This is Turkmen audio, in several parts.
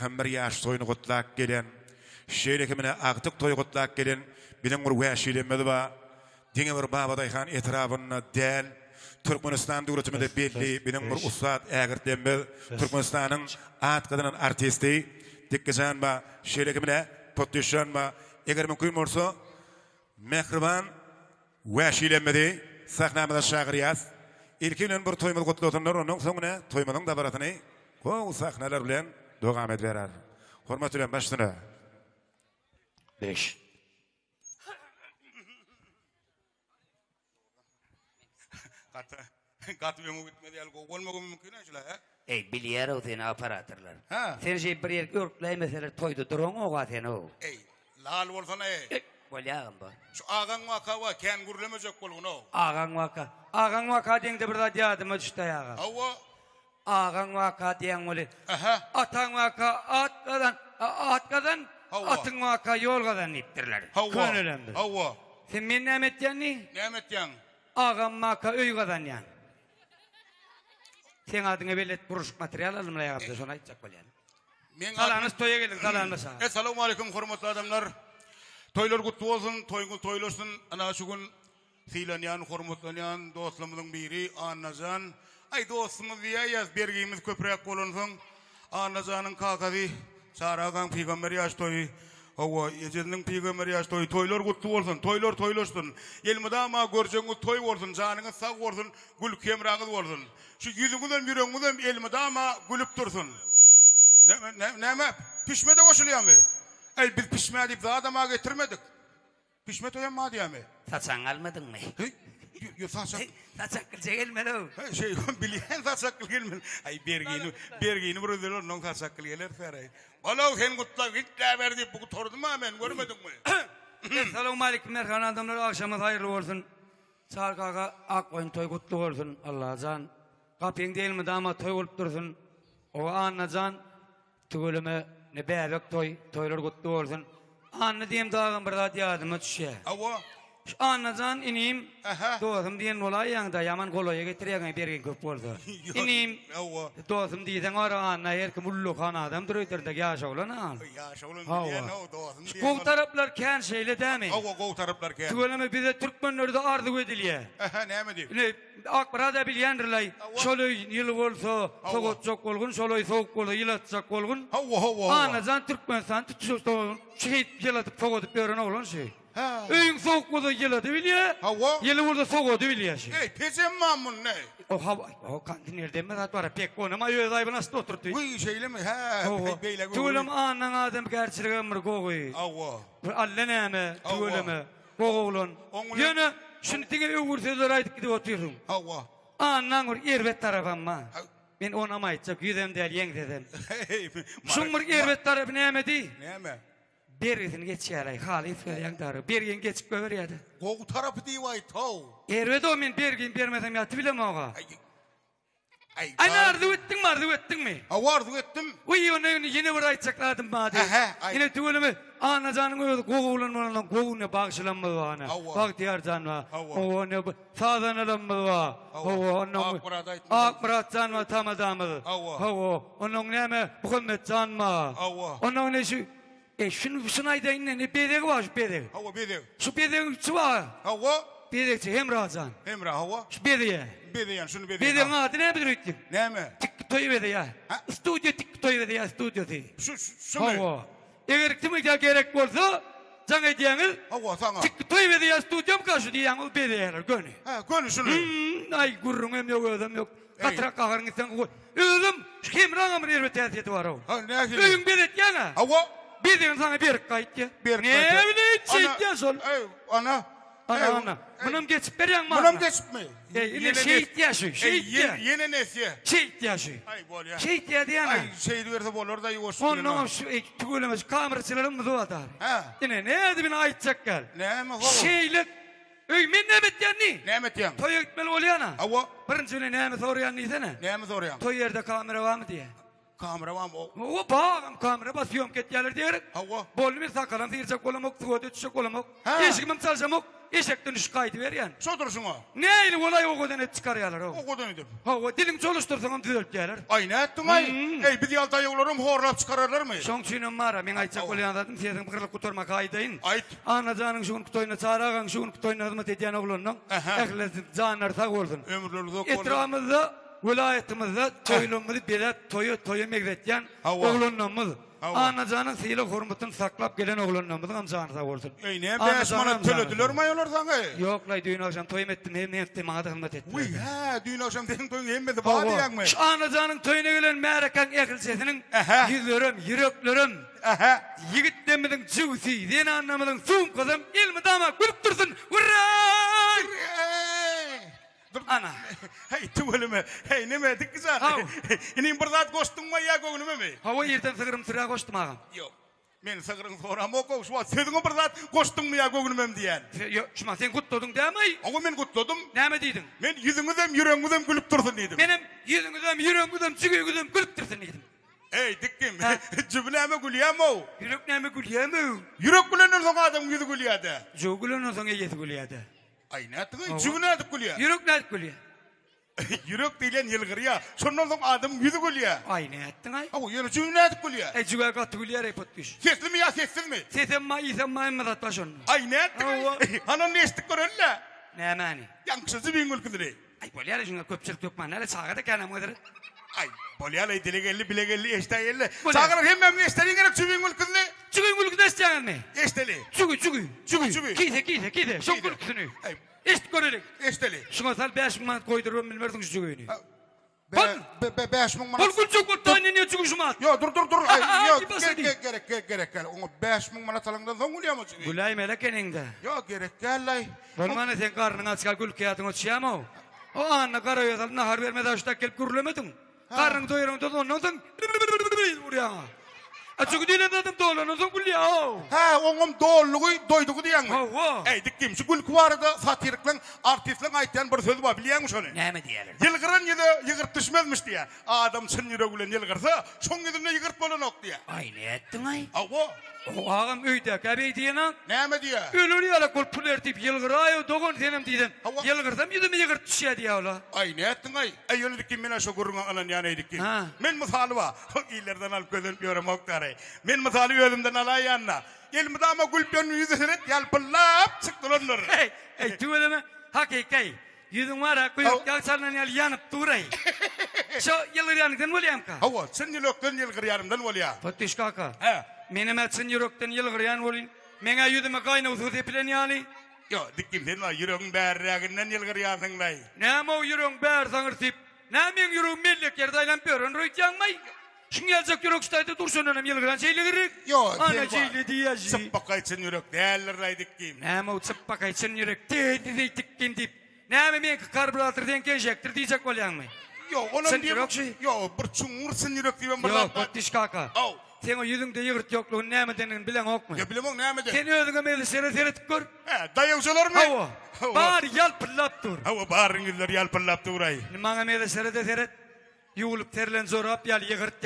Peygamber ýaş toýuny gutlak gelen, şeýle mine agtyk toý gutlak gelen bilen bir wäşilemedi ba. Diňe bir babadyhan etrabyna däl Türkmenistan döwletimde belli bilen bir ustad ägirdenbe Türkmenistanyň atgydynyň artisti dikkejan ba şeýle mine potýşan ba eger mümkin bolsa mehriban wäşilemedi sahnamyda şagyryaz. İlkinden bir toýmady gutlatanlar onuň soňuna toýmadyň da baratyny gowy sahnalar bilen dowam eder. Hormat bilen başlana. 5. Katı bir mümkün değil. Olmağı mümkün değil. Ey bilyar o seni aparatırlar. Ha. Sen şey bir yer görkley mesela toydu durun o gaten o. Ey, lal olsana ey. Bolyağım ba. Şu ağan vaka var, ken gürlemeyecek bolgun o. Ağan vaka deňde bir zat ýadyma düşdi ağa. Hava. Ağan vaka diýen boli. Aha. Atan vaka atgadan Hava. atın vaka ýolgadan ipdirler. Könelemdir. Hava. Sen men näme etýänni? Ne etýän? Ağam vaka öýgadan ýan. Sen adyňa belet buruşuk material alymla ýapdy, şonu aýtjak bolýan. Men Salanys toýa geldik, salanys. Assalamu alaykum hormatly adamlar. Toylar gutlu bolsun, toylaşsın. Ana şu gün filanyan hormatlanyan dostlarymyzyň biri Annajan. Ay dostumuz diýýär, bergimiz köprek bolansyň. Annajanyň kakazy Saragan Peygamber ýaş toy. Hawa ýejendiň Peygamber ýaş toy. Toylar gutlu bolsun, toylar toylaşsın. Elmidama görjeňiz toy bolsun, janyňyz sag bolsun, gül kemraňyz bolsun. Şu ýüzüňizden ýüregiňizden elmidama gülüp dursun. Näme? Pişmede goşulýarmy? Ey biz pişme diýip adama getirmedik. Pişme toýanma diýämi? Saçaň almadyňmy? Yo saçak. Saçak gelmeli o. Şey bilýän saçak gelmeli. Ay bergini bir özel onun saçak geler feray. Balaw sen gutlak gitler berdi bu tordum men görmedikmi? Assalamu alaykum merhan adamlar akşamınız hayırlı olsun. Sarkaga ak oyun toy gutlu olsun Allah can. Kapyň diýilmi dama toy bolup dursun. O Anna can tügülüme ne bäbek toylar gutlu olsun. Anna diýem dagam bir zat ýadyma düşýär. Awa. Annajan inim dostum diýen bolay ýa-da ýaman goloýa getirýän bergen köp boldy. Inim dostum diýsen ara Anna her kim ullu kan adam durýarda ýaşaglan al. Ýaşaglan diýen o dostum diýen. Gow taraplar kän şeýle dämi? Awa gow taraplar kän. Tügeleme bize türkmenlerde ardy edilýär. Näme diýip? Ne akbarada bilýändirler. Şolay ýyly bolsa, soğutjak bolgun, şolay soğuk bolsa ýylatjak bolgun. Hawa. Annajan Türkmenistan tutuşdy. Şeýit ýylatyp soğutup beren oglan şey. Öýüň soğuk bolsa ýylaty bilýär. Hawa. Ýyly bolsa soğuty bilýär. Ey pezem mamun ne? O kantinerde mi zat var pek konama ýöz aýbyna oturdy. Uy şeýlemi? Beýle gowy. Tügelem annaň adam gerçiligem bir gowy. Hawa. Alla näme? Tügelemi. Gowulan. Ýöne şunu diňe öwürsizler aýdyp gidip oturýum. Hawa. Annaň bir erbet tarafamma. Men ona maýtjak ýüzem däl ýeň dedem. Şuň bir erbet tarapy näme di? Näme? Bergin geçýär, haly söýýän dary. Bergin geçip göberýärdi. Gow tarapy diýip aýtaw. Erbet o men bergin bermesem ýaty bilem oga. Ay. Anardy etdiňmi? Awardy etdim. Uy onu ýene bir aýtjakladym bady. Ýene tügelemi Anajanyň öýü gowulanmadan gowuna bagşylanmaly bana. Bagtyar janwa. O ne sadanalamy wa. Onu akbarat janwa tamadamy. Onu näme Muhammed janwa. Onu ne şu şunu aýdaýyn ne bedegi var şu bedegi. Hawa bedegi. Şu bedegi şu var. Hawa. Bedegi Hemrajan. Hemra hawa. Şu bedegi. Bedeýän şunu bedeýän. Bedegiň ady näme diýip? Näme? TikTok bedeýär. Studio TikTok bedeýär studio di. Şu Hawa. Eger kime gerek bolsa, jaň edýäňiz. Hawa saňa. TikTok bedeýär studiom kaşy diýäň ol bedeýär göni. Göni şunu. Ay gurrun hem ýok adam ýok. Katrak gaýryň sen goý. Özüm Hemraňa bir erbet täsiri bar o. Näme? Öýüň bedetýäňa. Hawa. Bedeň sana berip gaýtdy. Ne bileyim çeýtýär sol. Ey ana. Ana. Munum geçip berýän ma. Munum geçipmi? Ýene şeýtýär şu. Şeýtýär. Ýene nesýe? Şeýtýär şu. Ay bolýar. Şeýtýär diýene. Ay şeýdi berse bolar da ýoşsun. Onu şu tügülemez kameraçylarym bu atar. Ýene näde beni aýtjak gel. Näme go? Şeýlik. Öý men näme etýänni? Näme etýän? Toy gitmeli bolýana. Hawa. Birinji näme sorýanny sene? Näme sorýan? Toy ýerde kamera barmy diýe. kamera var mı? O bağım kamera basıyorum ketyalar diyerek. Hava. Bol bir sakalan tıyıracak olamak, tuğda düşecek olamak. Ha. Eşigimim çalacağım eşekten üç kaydı ver yani. Şodursun o. Neyle olay o kadar et çıkarıyorlar o. O kadar nedir? Ha, dilin çalıştırsan düzelt diyorlar. Ay ne ettin ay? Ey bir yalda yollarım horlap çıkarırlar mı? Şoň çynym mara, men aýtjak bolýandadyň seziň pykyrlyk guturma gaýdaýyn. Ayt. Anajanyň şuň kutoyna çaragaň şuň kutoyna hyzmat edýän oglanyň ähli janlar sag bolsun. Ömürleri zok Etrafymyzda, vilayetimizde toýlarymyzy bele toýa megretýän oglanyňyz. Anajanyň syýly hormatyny saklap gelen oglanyňyz ham jany sag bolsun. Ey ne beş mana tölediler mi ayollar sana? Yok lay düýün akşam toýum etdim, hem etdim, maňa da hyzmat etdim. Uy ha düýün akşam deň toýun hemmedi bady ýagmy. Şu anajanyň toýuna gelen märekan ählisesiniň ýüzlerim, ýüreklerim. Aha. Yigitlemediň jüwsi, den anlamyň suň kızım, ilmi dama gülüp dursun. Hurra! Ana. Hey tuvalime. Hey neme dik güzel. Inin bir zat koştun mu ya goňumy mi? Hawa ýerden sygyrym sıra goşdum agam. Yok. Men sygyrym soram oko şu seziň bir zat koştun mu ya goňumy diýen. Yo, şuma sen gutladың dämi? Oňa men gutladım. Näme diýdiň? Men ýüzüňizem ýüregiňizem gülüp dursun diýdim. Menim ýüzüňizem, ýüregiňizem, çügüňizem gülüp dursun diýdim. Ey dikkim. Jübnäme gülýärmi? Ýürek näme gülýärmi? Ýürek bilen soň adam ýüzü gülýärdi. Jogulanyň soň ýeti gülýärdi. Ay nätiň jübnä dik gülýär. Ýürek näme gülýär? Yürek diýilen ýylgyrya. Şondan soň adam ýüzü gülýär. Ay näetdiň ay? Hawa ýene jübnä dik gülýär. Jüge gat gülýär ey potgyş. Sesli mi ya sessiz mi? Sesem ma ýesem ma emmat atpaşon. Ay nätiň? Hanan nästik görelle? Nämäni? Ýaňşysy biň gülküdiri. Ay bolýar şuňa köpçilik ýokman. Näle sagada kanam öder. Ay, bolýar ay dilegelli bilegelli eştäýelli. Sagara hemmem eştäýin gerek çübin gülküdiri. Çügün gülükde isteýänmi? Eşteli. Çügü. Kide. Şoň gülükdini. Eşit görelik. Eşteli. Şuňa sal 5 manat goýdurup bilmerdiň şu çügüni. 5 000 manat. Bol gülçük boltaýyn ne çügü şumat. Yo dur. Ay, yo gerek. Oňa 5 000 manat alanda soň gülýärmi çügü? Gülay melekeninde. Yo gerek gellay. Bolmana sen garnyň açyka gülke ýatyň oçýamy. O anna garaýadan nahar bermeden şuta kelip gürlemedin. Garnyň doýuryň ondan soň burýa. Açık diýen adam dolan soň gülýär. Ha, oňam dollugy doýdugy diýenmi? Hawa. Ey dikkim şu gülkü barada satirikleň, artistleň aýtýan bir söz bar, bilýärmi şonu? Näme diýerler? Ýylgyran ýyly ýygyrt düşmezmiş diýär. Adam çyn ýüregi bilen ýylgyrsa, şoň ýüzüne ýygyrt bolanok diýär. Ay näetdiň ay? Hawa. O agam öýde käbey diýenem. Näme diýär? Ölür ýala kol pul ertip ýylgyraýy, dogon senem diýdim. Hawa. Ýylgyrsam ýüzüme ýygyrt düşýär diýýärler. Ay näetdiň ay? Ay ýöne dikkim men şo gurrun alan ýany dikkim. Ha. Men misaly ba, ýyllardan alyp gözlenip ýörem oktary. Men misaly özümden alaýanna. Elmide ama gülpýän ýüzüne ýalpylap çykdylar. Ey tüweleme hakykay. Ýüzüň wara kuýup ýalçalan ýaly ýanyp duray. Şo ýylgyrýandan bolýamka. Hawa, sen ýylokdan ýylgyrýarymdan bolýar. Fatиш kaka. Ha. Menem etsin ýürekden ýylgyrýan bolýan. Meňe ýüzüme gaýnaw suw tepilen ýaly. Yo, dikkim sen var ýüregiň bärräginden ýylgyrýarsyň lay. Näme o ýüregiň bär saňyrtyp, näme ýüregim mellek ýerde aýlanp ýörün röýtýänmay. Şuňaljak ýürek staýdy dursunanam ýylgyran şeýlegirik. Yo, ana şeýle diýäji. Sıppakaýçyn ýürek däller lay dikkim. Näme o çıppakaýçyn ýürek teýdi dikkin dip. Näme men karburator denken jektir diýjek bolýarmy? Yo, onuň Sen diýip. ýürekçi? Yo, bir çuňur syn ýürek diýip bir Yo, laf. Fatиш kaka. Aw. Sen o ýüzüňde ýygyrt ýoklugyny näme denen bilen okmy? Ya bilemem näme de. Sen özüňe meli seretip gör. Ha, daýawçylar mı? Hawa. Bar ýalpylap dur. Hawa baryň ýüzler ýalpylap duray. Maňa meli seret. Ýuwulyp terlen zorap ýaly ýygyrt.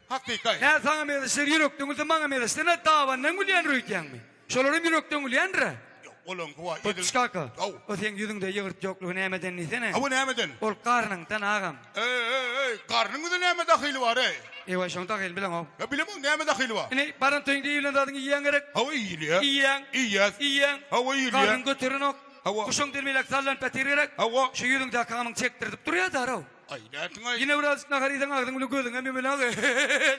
Hakykay. Nä saňa meli ýürekden gülse maňa meli sene dawandan gülýän röýtýänmi? Şolarym ýürekden gülýänre. Olan kuwa. Fatиш kaka. Aw. O sen ýüzüňde ýygyrt ýoklugyny nämeden nisene? Hawa nämeden? Ol karnyňdan agam. Ey, garnyňda näme dahyly bar ey? Ewa şonda gel bilen o. Ya bilemem näme dahyly bar. Ine baran töýünde ýylandadyň ýeň gerek. Hawa ýyly. Iyyan. Hawa ýyly. Karnyň götüren ok. Hawa. Kuşuň dilmelek sallan petirerek. Hawa. Şu ýüzüňde kamyň çektirip durýar daraw. Ay nätiň ay? Yine biraz naharidan ağdın bunu gözüne mi bilen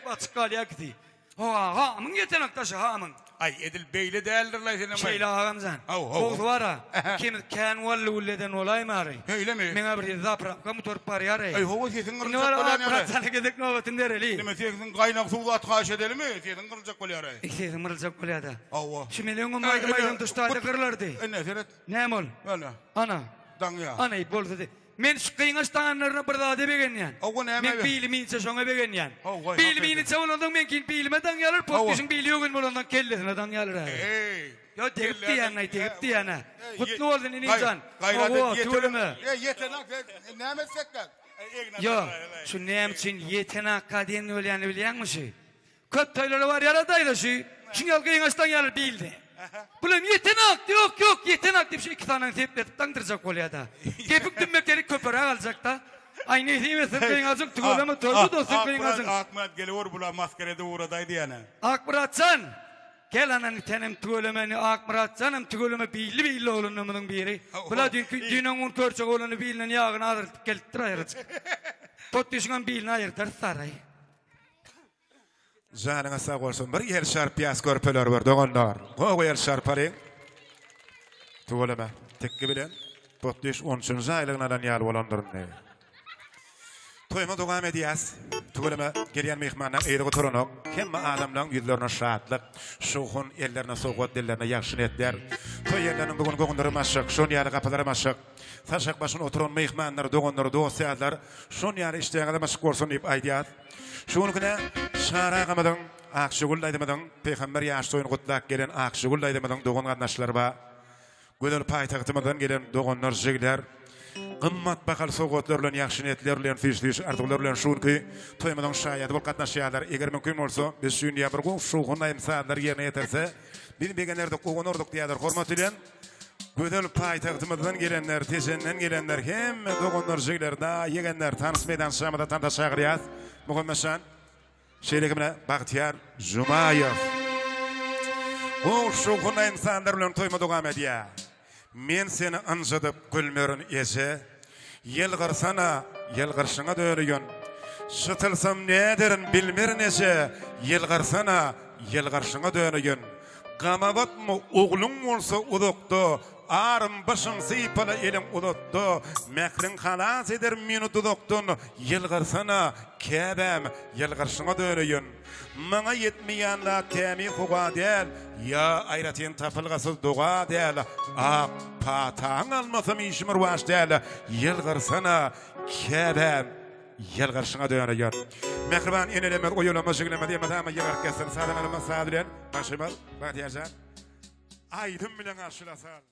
batık kalya gitti. Ha, mın yeten aktaşı ha mın. Ay edil beyle däldir lay senem. Şeyle ağamzan. Haw. Oğuz vara. Kim kan wallu ulleden olay mari. Öyle mi? Men abri zapra kamutor par yare. Ay hawa sesin Ne gırılacak var bolan ýaly. bıraksan gedek novatin dereli. Deme sesin gaýnak suwda atgaş edelimi? Sesin gırılacak bolan ýaly. İkisi mırılacak kolyada. Hawa. Şu milyon maydan tuştadı kırlardı. Ne seret? Ne mol? Öyle. Ana. Daňya. Ana ip bolsa de. Men şıkkıyın açtanlarına bir daha de begenyan. Oğun näme Men be? bilimi içe şoňa begenyan. Oğun, Bilimi içe olandan men kin bilmeden yalar potuşun bili ýokun bolandan kellesine dan yalar. Ey. Yo tegipdi yana. Kutlu boldun ininjan. Gayret Hawa, yetenek. tüweleme. Yetenek. Näme sekler? Yo, şu nem için yetenek kadın öyleyeni biliyor musun? Köp toyları var yaradaydı şu. Çünkü halkı yanaştan yarar değildi. Bulan yetenek yok yetenek diye bir şey 2 tane tepletip tandıracak oluyor da. Tepik dünmekleri köpere alacak da. Aynı değil mi? Sırkayın azıcık tıkılama tövbe de sırkayın azıcık. Akmurat geliyor bula maskerede uğradaydı yani. Akmuratsan. Gel ananı tenem tügölemeni Akmuratsanım tügöleme billi oğlunun biri. Bula dünün un körçek oğlunu bilinen yağını adırtıp gelittir ayırıcık. Tot düşün bilini ayırtır saray. Janına sağ olsun. Bir yer şarpiyas körpeler var doğanlar. O yer şarparı. Tuğulama. Tekki bilen. Potluş 13. aylığından yal olanların ne? Toyma devam ediyaz. Tuğulama gelen mehmanlar eğri oturunuk. Hem adamların yüzlerine şahatlık. Şuhun ellerine soğuk dillerine yakşın etler. Toy yerlerinin bugün goğunları maşık. Şun yarı kapıları maşık. Taşak başın oturun mehmanlar, doğunları, dosyadlar. Şun yarı işleyen maşık olsun deyip aydiyaz. Şunu güne şara gamadan akşıgullaydımadan Peygamber yaştoyun kutlak gelen akşıgullaydımadan doğun qatnaşlar ba. Gödel paytaqtımadan gelen doğunlar jigler. Qımmat bakal soğutlarla yaxşı netlerle fişliş artıqlarla şunu ki toymadan şayad bu qatnaşyarlar eger mümkün bolsa biz şunu ya bir qof şuğun imsalar yerine yeterse bir begenlerde qoğunorduk diýerler hormat bilen. Gödel paytaqtımadan gelenler, tezenden gelenler hem doğunlar jigler da yegenler tanış meydan şamada tantaşagryaz. Muhammesan şeýlegimle Bagtyar Jumayew. O şu günä insanlar bilen toyma dogam edýär. Men seni anjadyp gülmerin ese, yel garsana, yel garşyňa döýregen. Şytylsam näderin bilmerin ese, yel garsana, yel garşyňa döýregen. Gamabatmy oglun bolsa udakda, arım başım sypala elim udakda, mekrin halas eder meni dudakdan, yel garsana, käbem, yel garşyňa döýregen. Maňa yetmeýänler tämi hoga däl, ya aýratyn tapylgasy doga däl, ak pataň almasam işimir waş däl, yel garsana, käbem, yel garşyňa döýregen. Mehriban enelemer oýulama şekleme diýmedi ama ýeler kesir sadamyň masadylen, başymal, Batyarjan. Aýdym bilen aşylasal.